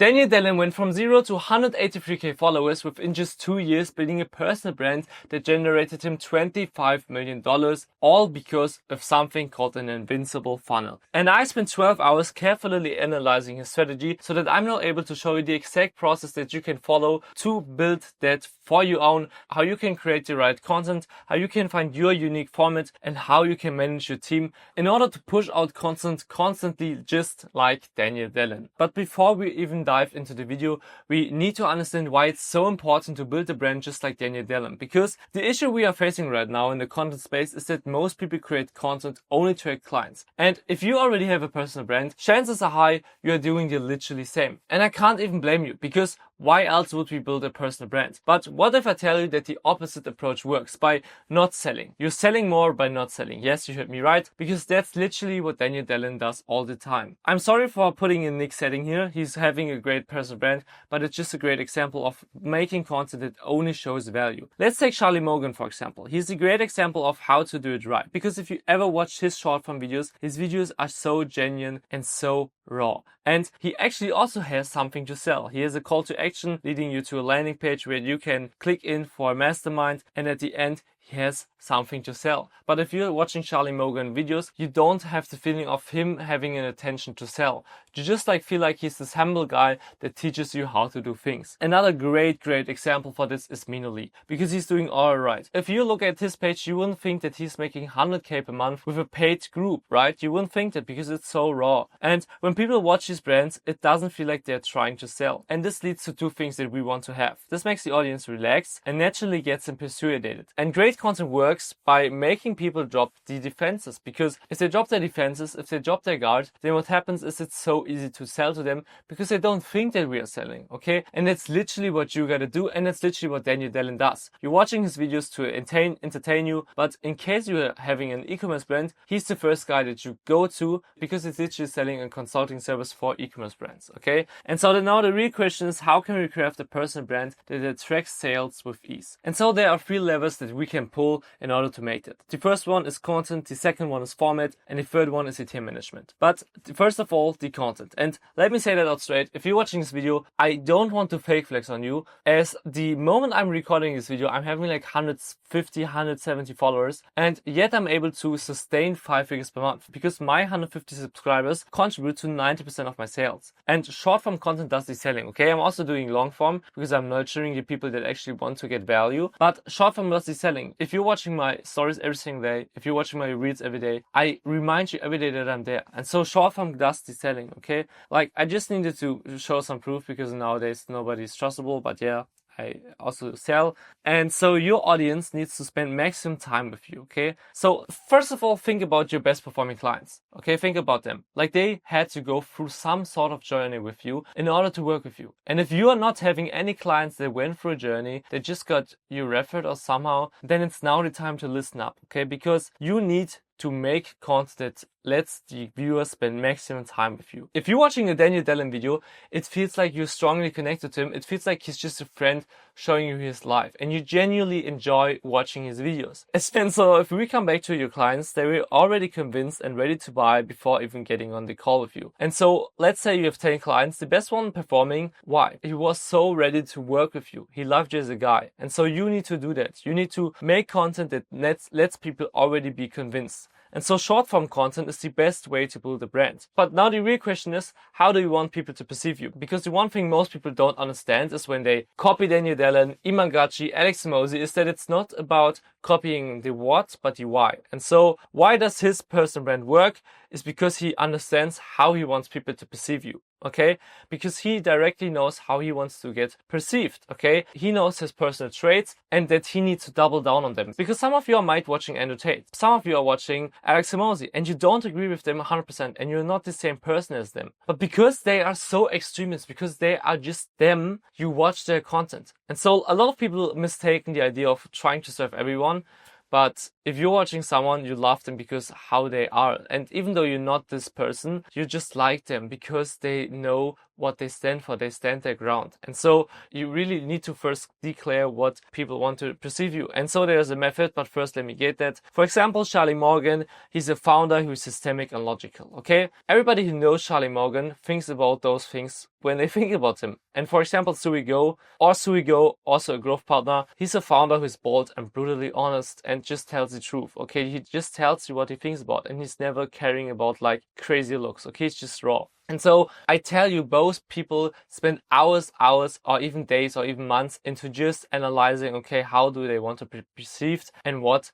Daniel Dalen went from 0 to 183k followers within just 2 years, building a personal brand that generated him $25 million, all because of something called an invincible funnel. And I spent 12 hours carefully analyzing his strategy so that I'm now able to show you the exact process that you can follow to build that for your own, how you can create the right content, how you can find your unique format, and how you can manage your team in order to push out content constantly, just like Daniel Dalen. But before we even dive into the video, we need to understand why it's so important to build a brand just like Daniel Dalen. Because the issue we are facing right now in the content space is that most people create content only to attract clients. And if you already have a personal brand, chances are high you are doing the literally same. And I can't even blame you, because why else would we build a personal brand? But what if I tell you that the opposite approach works by not selling? You're selling more by not selling. Yes, you heard me right, because that's literally what Daniel Dalen does all the time. I'm sorry for putting in Nick's setting here. He's having a great personal brand, but it's just a great example of making content that only shows value. Let's take Charlie Morgan, for example. He's a great example of how to do it right, because if you ever watch his short form videos, his videos are so genuine and so raw. And he actually also has something to sell. He has a call to action leading you to a landing page where you can click in for a mastermind, and at the end he has something to sell. But if you're watching Charlie Morgan videos, you don't have the feeling of him having an intention to sell. You just feel like he's this humble guy that teaches you how to do things. Another great example for this is Mino Lee, because he's doing all right. If you look at his page, you wouldn't think that he's making 100k per month with a paid group, right? You wouldn't think that, because it's so raw. And when people watch his brands, it doesn't feel like they're trying to sell. And this leads to two things that we want to have. This makes the audience relax and naturally gets them persuaded. And great content works by making people drop the defenses, because if they drop their defenses, if they drop their guard, then what happens is it's so easy to sell to them, because they don't think that we are selling, okay? And that's literally what you gotta do, and that's literally what Daniel Dalen does. You're watching his videos to entertain you, but in case you're having an e-commerce brand, he's the first guy that you go to, because it's literally selling a consulting service for e-commerce brands, okay? And so now the real question is, how can we craft a personal brand that attracts sales with ease? And so there are 3 levers that we can pull in order to make that. The first one is content, the second one is format, and the third one is the team management. But first of all, the content. And let me say that out straight. If you're watching this video, I don't want to fake flex on you, as the moment I'm recording this video, I'm having like 150, 170 followers, and yet I'm able to sustain 5 figures per month, because my 150 subscribers contribute to 90% of my sales. And short form content does the selling, okay? I'm also doing long form, because I'm nurturing the people that actually want to get value, but short form does the selling. If you're watching my stories every single day, if you're watching my reels every day, I remind you every day that I'm there. And so short form does the selling, okay? Like, I just needed to show some proof, because nowadays nobody's trustable, but yeah, I also sell. And so your audience needs to spend maximum time with you, okay? So first of all, think about your best performing clients, okay? Think about them. Like, they had to go through some sort of journey with you in order to work with you. And if you are not having any clients that went through a journey, they just got you referred or somehow, then it's now the time to listen up, okay? Because you need to make content that lets the viewers spend maximum time with you. If you're watching a Daniel Dalen video, it feels like you're strongly connected to him. It feels like he's just a friend showing you his life, and you genuinely enjoy watching his videos. And so if we come back to your clients, they were already convinced and ready to buy before even getting on the call with you. And so let's say you have 10 clients, the best one performing. Why? He was so ready to work with you. He loved you as a guy. And so you need to do that. You need to make content that lets people already be convinced. And so short form content is the best way to build a brand. But now the real question is, how do you want people to perceive you? Because the one thing most people don't understand is when they copy Daniel Dalen, Iman Gadzhi, Alex Hormozi, is that it's not about copying the what, but the why. And so why does his personal brand work? Is because he understands how he wants people to perceive you. Okay, because he directly knows how he wants to get perceived. Okay, he knows his personal traits and that he needs to double down on them. Because some of you are watching Andrew Tate, some of you are watching Alex Hormozi, and you don't agree with them 100%, and you're not the same person as them. But because they are so extremist, because they are just them, you watch their content. And so a lot of people mistaken the idea of trying to serve everyone. But if you're watching someone, you love them because how they are. And even though you're not this person, you just like them because they know what they stand for. They stand their ground. And so you really need to first declare what people want to perceive you. And so there's a method, but first let me get that. For example, Charlie Morgan, he's a founder who's systemic and logical, okay? Everybody who knows Charlie Morgan thinks about those things when they think about him. And for example, Suigo, also a growth partner, he's a founder who's bold and brutally honest and just tells the truth, okay? He just tells you what he thinks about, and he's never caring about like crazy looks, okay? It's just raw. And so I tell you, both people spend hours, or even days, or even months into just analyzing, okay, how do they want to be perceived and what's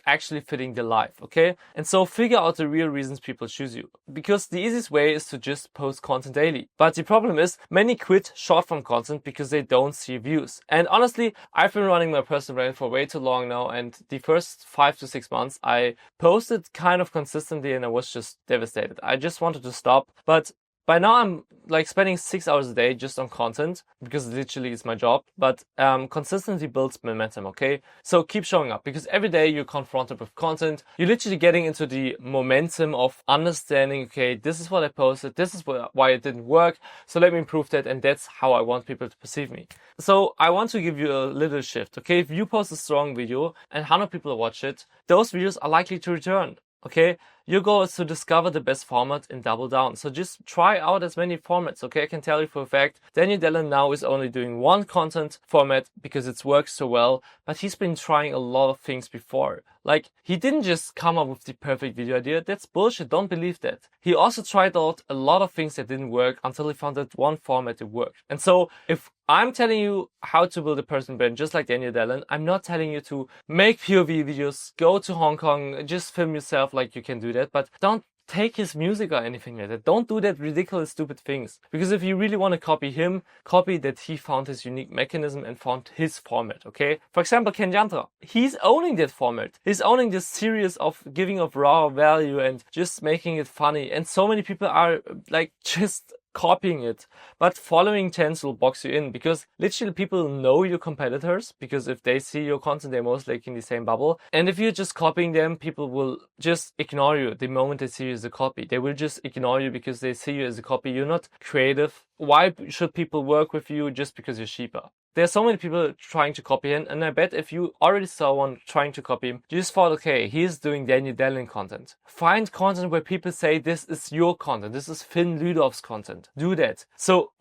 actually fitting their life, okay? And so figure out the real reasons people choose you. Because the easiest way is to just post content daily. But the problem is many quit short form content because they don't see views. And honestly, I've been running my personal brand for way too long now. And the first 5 to 6 months, I posted kind of consistently and I was just devastated. I just wanted to stop. But by now, I'm like spending 6 hours a day just on content because literally it's my job. But consistency builds momentum, okay? So keep showing up because every day you're confronted with content. You're literally getting into the momentum of understanding, okay, this is what I posted. This is why it didn't work. So let me improve that. And that's how I want people to perceive me. So I want to give you a little shift, okay? If you post a strong video and 100 people watch it, those videos are likely to return. Okay, your goal is to discover the best format and double down. So just try out as many formats. Okay, I can tell you for a fact, Daniel Dalen now is only doing one content format because it's worked so well, but he's been trying a lot of things before. Like, he didn't just come up with the perfect video idea. That's bullshit. Don't believe that. He also tried out a lot of things that didn't work until he found that one format that worked. And so if I'm telling you how to build a personal brand just like Daniel Dalen, I'm not telling you to make POV videos, go to Hong Kong, just film yourself like you can do that, but don't take his music or anything like that. Don't do that ridiculous, stupid things. Because if you really want to copy him, copy that he found his unique mechanism and found his format, okay? For example, Ken Yantra, he's owning that format. He's owning this series of giving of raw value and just making it funny. And so many people are like just copying it, but following trends will box you in because literally people know your competitors because if they see your content, they're most likely in the same bubble. And if you're just copying them, people will just ignore you the moment they see you as a copy. They will just ignore you because they see you as a copy. You're not creative. Why should people work with you just because you're cheaper? There are so many people trying to copy him, and I bet if you already saw one trying to copy him, you just thought, okay, he's doing Daniel Dalen content. Find content where people say this is your content, this is Finn Ludolf's content. Do that. So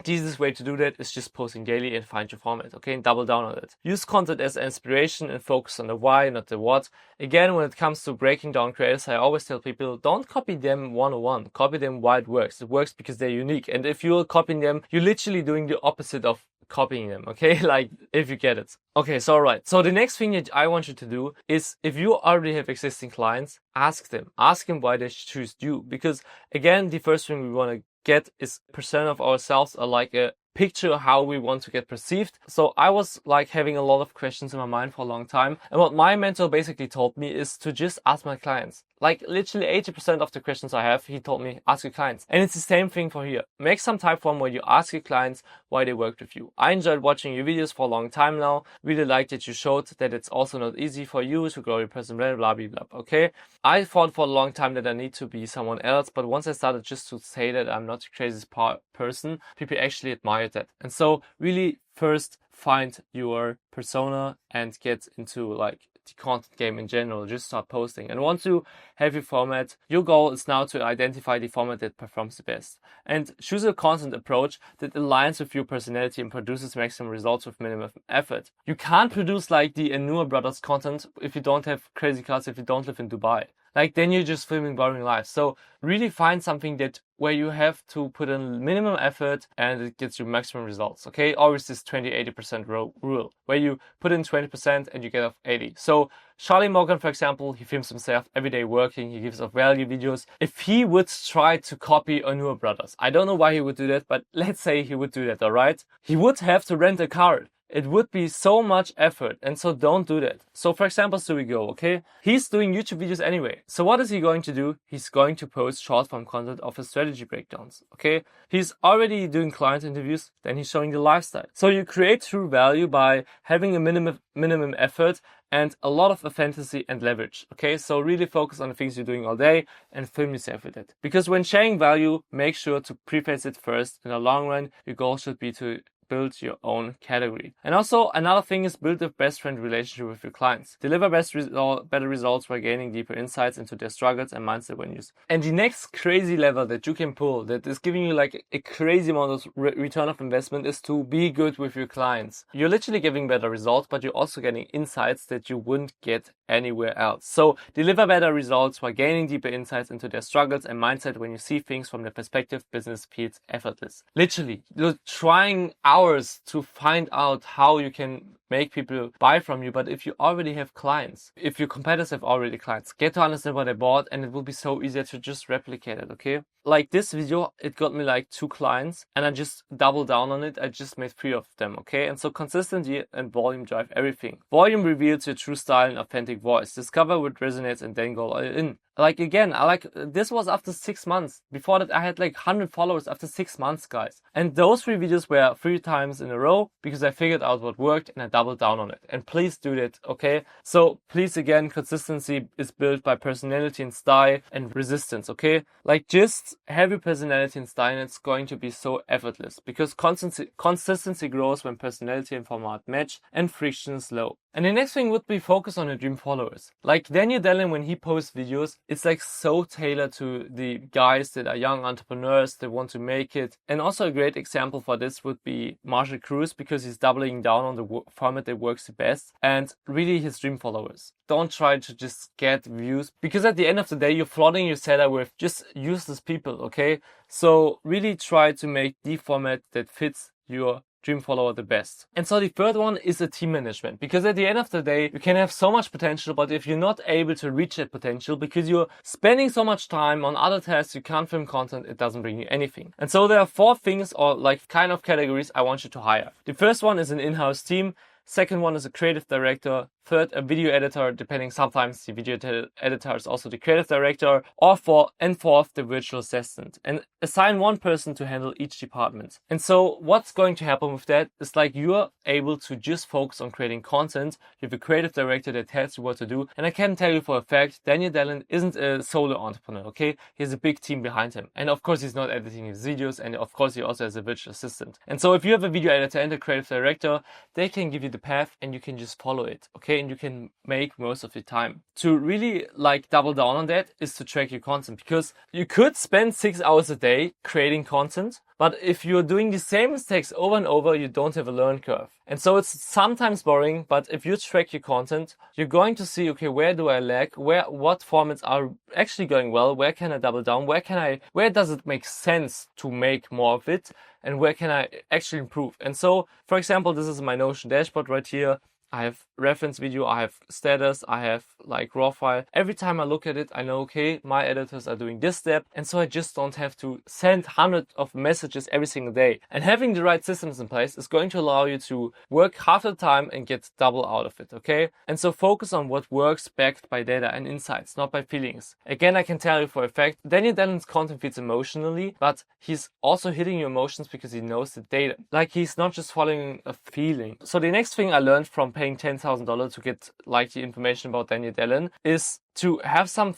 the easiest way to do that is just posting daily and find your format, okay, and double down on it. Use content as inspiration and focus on the why, not the what. Again, when it comes to breaking down creators, I always tell people, don't copy them 101. Copy them why it works. It works because they're unique. And if you're copying them, you're literally doing the opposite of copying them, okay? Like, if you get it. Okay, so alright. So the next thing that I want you to do is, if you already have existing clients, ask them why they choose you. Because again, the first thing we want to get is percent of ourselves are like a picture how we want to get perceived. So I was like having a lot of questions in my mind for a long time. And what my mentor basically told me is to just ask my clients. Like literally 80% of the questions I have, he told me, ask your clients. And it's the same thing for here. Make some type form where you ask your clients why they worked with you. I enjoyed watching your videos for a long time now. Really liked that you showed that it's also not easy for you to grow your personal brand, blah, blah, blah. Okay. I thought for a long time that I need to be someone else. But once I started just to say that I'm not the craziest person, people actually admired that. And so really first find your persona and get into like the content game in general. Just start posting. And once you have your format, your goal is now to identify the format that performs the best and choose a content approach that aligns with your personality and produces maximum results with minimum effort. You can't produce like the Anua Brothers content if you don't have crazy cars, if you don't live in Dubai. Like then you're just filming boring lives. So really find something that where you have to put in minimum effort and it gets you maximum results. Okay, always this 20-80% rule where you put in 20% and you get off 80. So Charlie Morgan, for example, he films himself every day working. He gives off value videos. If he would try to copy Anua Brothers, I don't know why he would do that, but let's say he would do that, all right? He would have to rent a car. It would be so much effort, and so don't do that. So for example, Suigo, okay? He's doing YouTube videos anyway. So what is he going to do? He's going to post short form content of his strategy breakdowns, okay? He's already doing client interviews, then he's showing the lifestyle. So you create true value by having a minimum effort and a lot of authenticity and leverage. Okay, so really focus on the things you're doing all day and film yourself with it. Because when sharing value, make sure to preface it first. In the long run, your goal should be to build your own category. And also another thing is build a best friend relationship with your clients. Deliver better results by gaining deeper insights into their struggles and mindset when used. And the next crazy level that you can pull that is giving you like a crazy amount of return of investment is to be good with your clients. You're literally giving better results, but you're also getting insights that you wouldn't get anywhere else. So deliver better results by gaining deeper insights into their struggles and mindset when you see things from their perspective. Business feels effortless. Literally, you're trying hours to find out how you can make people buy from you. But if you already have clients, if your competitors have already clients, get to understand what they bought, and it will be so easier to just replicate it. Okay, like this video, it got me like 2 clients and I just doubled down on it. I just made 3 of them. Okay, and so consistency and volume drive everything. Volume reveals your true style and authentic voice. Discover what resonates and then go all in. Like again, this was after 6 months. Before that, I had like 100 followers after 6 months, guys. And those 3 videos were 3 times in a row because I figured out what worked and I doubled down on it. And please do that, okay? So please, again, consistency is built by personality and style and resistance, okay? Like just have your personality and style and it's going to be so effortless because consistency grows when personality and format match and friction is low. And the next thing would be focus on your dream followers. Like Daniel Dalen, when he posts videos, it's like so tailored to the guys that are young entrepreneurs that want to make it. And also a great example for this would be Marshall Cruz because he's doubling down on the format that works the best and really his dream followers. Don't try to just get views because at the end of the day, you're flooding your setup with just useless people, okay? So really try to make the format that fits your dream follower the best. And so the third one is the team management, because at the end of the day, you can have so much potential, but if you're not able to reach that potential because you're spending so much time on other tasks, you can't film content, it doesn't bring you anything. And so there are 4 things or like kind of categories I want you to hire. The first one is an in-house team. Second one is a creative director. Third, a video editor, depending sometimes the video editor is also the creative director, or fourth, the virtual assistant. And assign one person to handle each department. And so what's going to happen with that is like you're able to just focus on creating content. You have a creative director that tells you what to do. And I can tell you for a fact, Daniel Dalen isn't a solo entrepreneur, okay? He has a big team behind him. And of course, he's not editing his videos. And of course, he also has a virtual assistant. And so if you have a video editor and a creative director, they can give you the path and you can just follow it, okay? And you can make most of the time. To really like double down on that is to track your content, because you could spend 6 hours a day creating content, but if you're doing the same mistakes over and over, you don't have a learn curve. And so it's sometimes boring, but if you track your content, you're going to see, okay, where do I lag? What formats are actually going well? Where can I double down? Where does it make sense to make more of it? And where can I actually improve? And so, for example, this is my Notion dashboard right here. I have reference video, I have status, I have like raw file. Every time I look at it, I know, okay, my editors are doing this step. And so I just don't have to send hundreds of messages every single day. And having the right systems in place is going to allow you to work half the time and get double out of it, okay? And so focus on what works backed by data and insights, not by feelings. Again, I can tell you for a fact, Daniel Dalen's content feeds emotionally, but he's also hitting your emotions because he knows the data. Like he's not just following a feeling. So the next thing I learned from paying $10,000 to get like the information about Daniel Dalen is to have some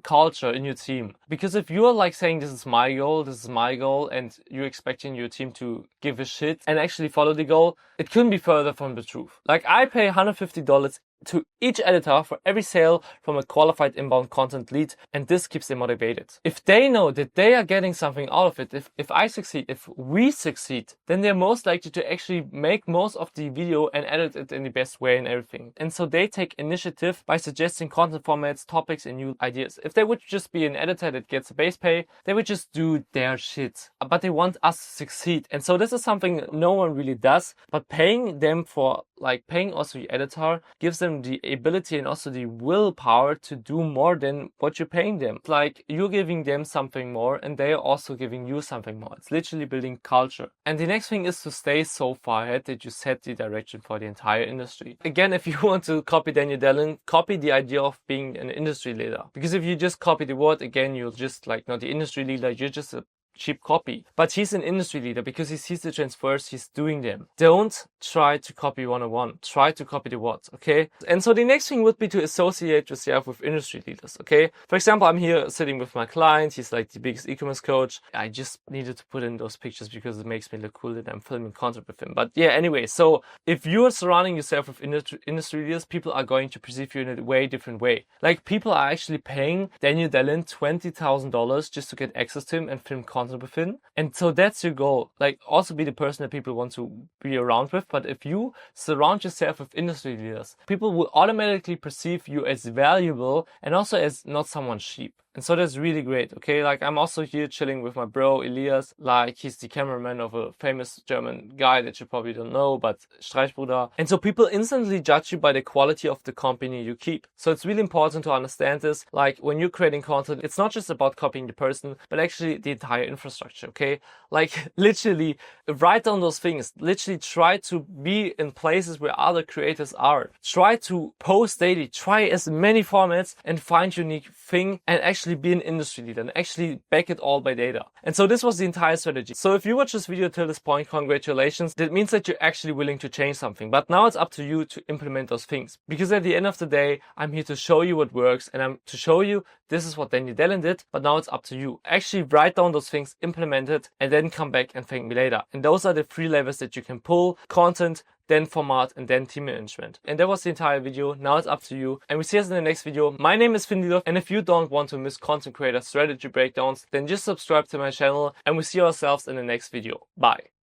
culture in your team. Because if you're like saying this is my goal, and you're expecting your team to give a shit and actually follow the goal, it couldn't be further from the truth. Like I pay $150 to each editor for every sale from a qualified inbound content lead, and this keeps them motivated. If they know that they are getting something out of it, if I succeed, if we succeed, then they're most likely to actually make most of the video and edit it in the best way and everything. And so they take initiative by suggesting content formats, topics, and new ideas. If they would just be an editor that gets a base pay, they would just do their shit. But they want us to succeed. And so this is something no one really does, but paying them for paying also the editor gives them the ability and also the willpower to do more than what you're paying them. It's like you're giving them something more and they are also giving you something more. It's literally building culture. And the next thing is to stay so far ahead that you set the direction for the entire industry. Again, if you want to copy Daniel Dalen, copy the idea of being an industry leader. Because if you just copy the word, again, you're just not the industry leader, you're just cheap copy. But he's an industry leader because he sees the trends first, he's doing them. Don't try to copy 101. Try to copy the what, okay? And so the next thing would be to associate yourself with industry leaders, okay? For example, I'm here sitting with my client. He's like the biggest e-commerce coach. I just needed to put in those pictures because it makes me look cool that I'm filming content with him. But yeah, anyway, so if you're surrounding yourself with industry leaders, people are going to perceive you in a way different way. Like, people are actually paying Daniel Dalen $20,000 just to get access to him and film content with him. And so that's your goal. Like, also be the person that people want to be around with. But if you surround yourself with industry leaders, people will automatically perceive you as valuable and also as not someone cheap. And so that's really great, okay? Like, I'm also here chilling with my bro, Elias. Like, he's the cameraman of a famous German guy that you probably don't know, but Streichbruder. And so people instantly judge you by the quality of the company you keep. So it's really important to understand this. Like, when you're creating content, it's not just about copying the person, but actually the entire infrastructure, okay? Like, literally, write down those things. Literally try to be in places where other creators are. Try to post daily. Try as many formats and find unique thing and actually be an industry leader and actually back it all by data. And so this was the entire strategy. So if you watch this video till this point, congratulations. That means that you're actually willing to change something. But now it's up to you to implement those things. Because at the end of the day, I'm here to show you what works and I'm to show you this is what Daniel Dalen did, but now it's up to you. Actually write down those things, implement it, and then come back and thank me later. And those are the 3 levers that you can pull: content, then format, and then team management. And that was the entire video. Now it's up to you. And we see us in the next video. My name is Finn, and if you don't want to miss content creator strategy breakdowns, then just subscribe to my channel and we see ourselves in the next video. Bye.